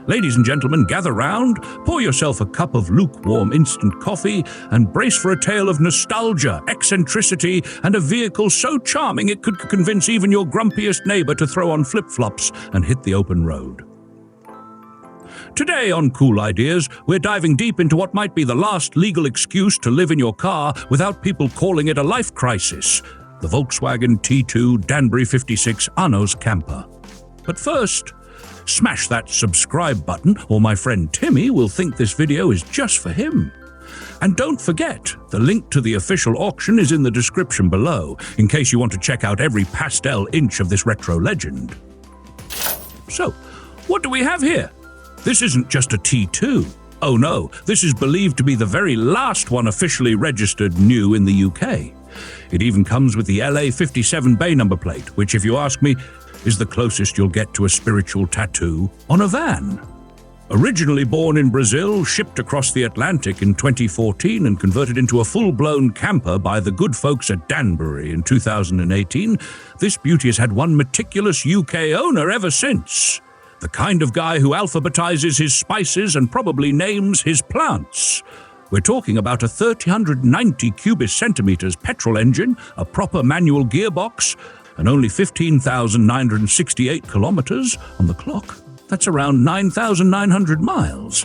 Ladies and gentlemen, gather round, pour yourself a cup of lukewarm instant coffee, and brace for a tale of nostalgia, eccentricity, and a vehicle so charming it could convince even your grumpiest neighbor to throw on flip-flops and hit the open road. Today on Cool Ideas, we're diving deep into what might be the last legal excuse to live in your car without people calling it a life crisis, the Volkswagen T2 Danbury 56 Arno's camper. But first, smash that subscribe button or my friend Timmy will think this video is just for him. And don't forget, the link to the official auction is in the description below, in case you want to check out every pastel inch of this retro legend. So, what do we have here? This isn't just a T2. Oh no, this is believed to be the very last one officially registered new in the UK. It even comes with the LA57 BAY number plate, which, if you ask me, is the closest you'll get to a spiritual tattoo on a van. Originally born in Brazil, shipped across the Atlantic in 2014 and converted into a full-blown camper by the good folks at Danbury in 2018, this beauty has had one meticulous UK owner ever since. The kind of guy who alphabetizes his spices and probably names his plants. We're talking about a 390 cubic centimeters petrol engine, a proper manual gearbox, and only 15,968 kilometers on the clock. That's around 9,900 miles.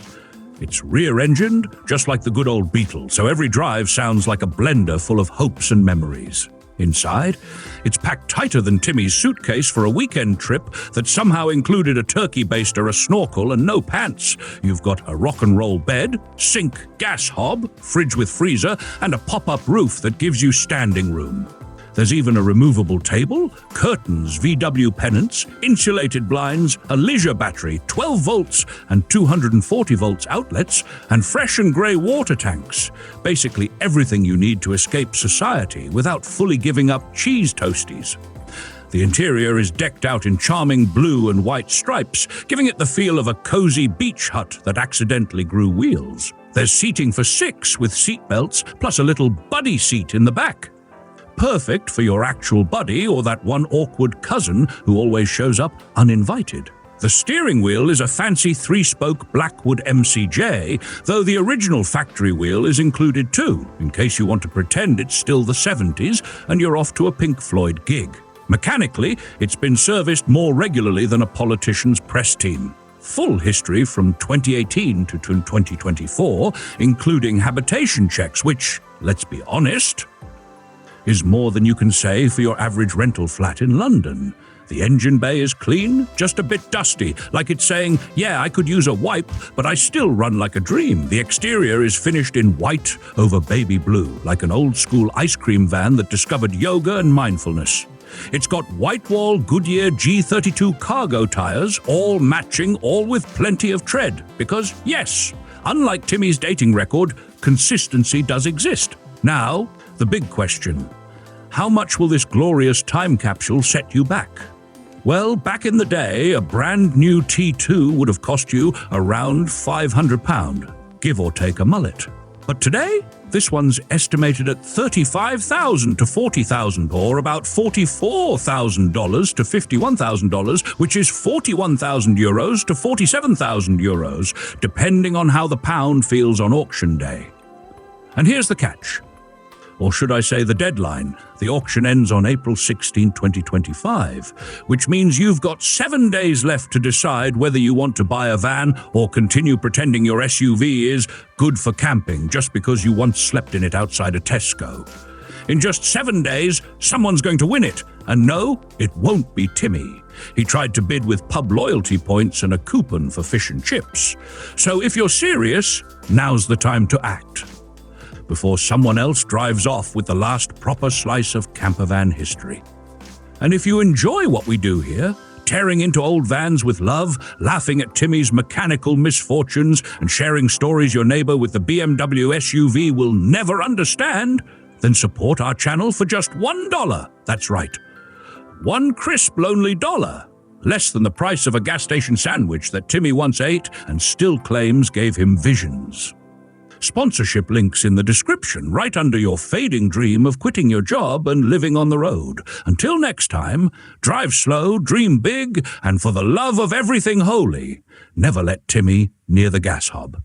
It's rear-engined, just like the good old Beetle, so every drive sounds like a blender full of hopes and memories. Inside, it's packed tighter than Timmy's suitcase for a weekend trip that somehow included a turkey baster, a snorkel, and no pants. You've got a rock and roll bed, sink, gas hob, fridge with freezer, and a pop-up roof that gives you standing room. There's even a removable table, curtains, VW pennants, insulated blinds, a leisure battery, 12 volts and 240 volts outlets, and fresh and grey water tanks. Basically everything you need to escape society without fully giving up cheese toasties. The interior is decked out in charming blue and white stripes, giving it the feel of a cozy beach hut that accidentally grew wheels. There's seating for 6 with seat belts, plus a little buddy seat in the back. Perfect for your actual buddy or that one awkward cousin who always shows up uninvited. The steering wheel is a fancy 3-spoke Blackwood MCJ, though the original factory wheel is included too, in case you want to pretend it's still the 70s and you're off to a Pink Floyd gig. Mechanically, it's been serviced more regularly than a politician's press team. Full history from 2018 to 2024, including habitation checks, which, let's be honest, is more than you can say for your average rental flat in London. The engine bay is clean, just a bit dusty, like it's saying, yeah, I could use a wipe, but I still run like a dream. The exterior is finished in white over baby blue, like an old-school ice cream van that discovered yoga and mindfulness. It's got white-wall Goodyear G32 cargo tires, all matching, all with plenty of tread. Because, yes, unlike Timmy's dating record, consistency does exist. Now, the big question. How much will this glorious time capsule set you back? Well, back in the day, a brand new T2 would have cost you around £500, give or take a mullet. But today, this one's estimated at $35,000 to $40,000, or about $44,000 to $51,000, which is €41,000 to €47,000, depending on how the pound feels on auction day. And here's the catch. Or should I say the deadline? The auction ends on April 16, 2025, which means you've got 7 days left to decide whether you want to buy a van or continue pretending your SUV is good for camping just because you once slept in it outside a Tesco. In just 7 days, someone's going to win it. And no, it won't be Timmy. He tried to bid with pub loyalty points and a coupon for fish and chips. So if you're serious, now's the time to act, before someone else drives off with the last proper slice of campervan history. And if you enjoy what we do here, tearing into old vans with love, laughing at Timmy's mechanical misfortunes, and sharing stories your neighbor with the BMW SUV will never understand, then support our channel for just $1. That's right, one crisp, lonely dollar. Less than the price of a gas station sandwich that Timmy once ate and still claims gave him visions. Sponsorship links in the description, right under your fading dream of quitting your job and living on the road. Until next time, drive slow, dream big, and for the love of everything holy, never let Timmy near the gas hob.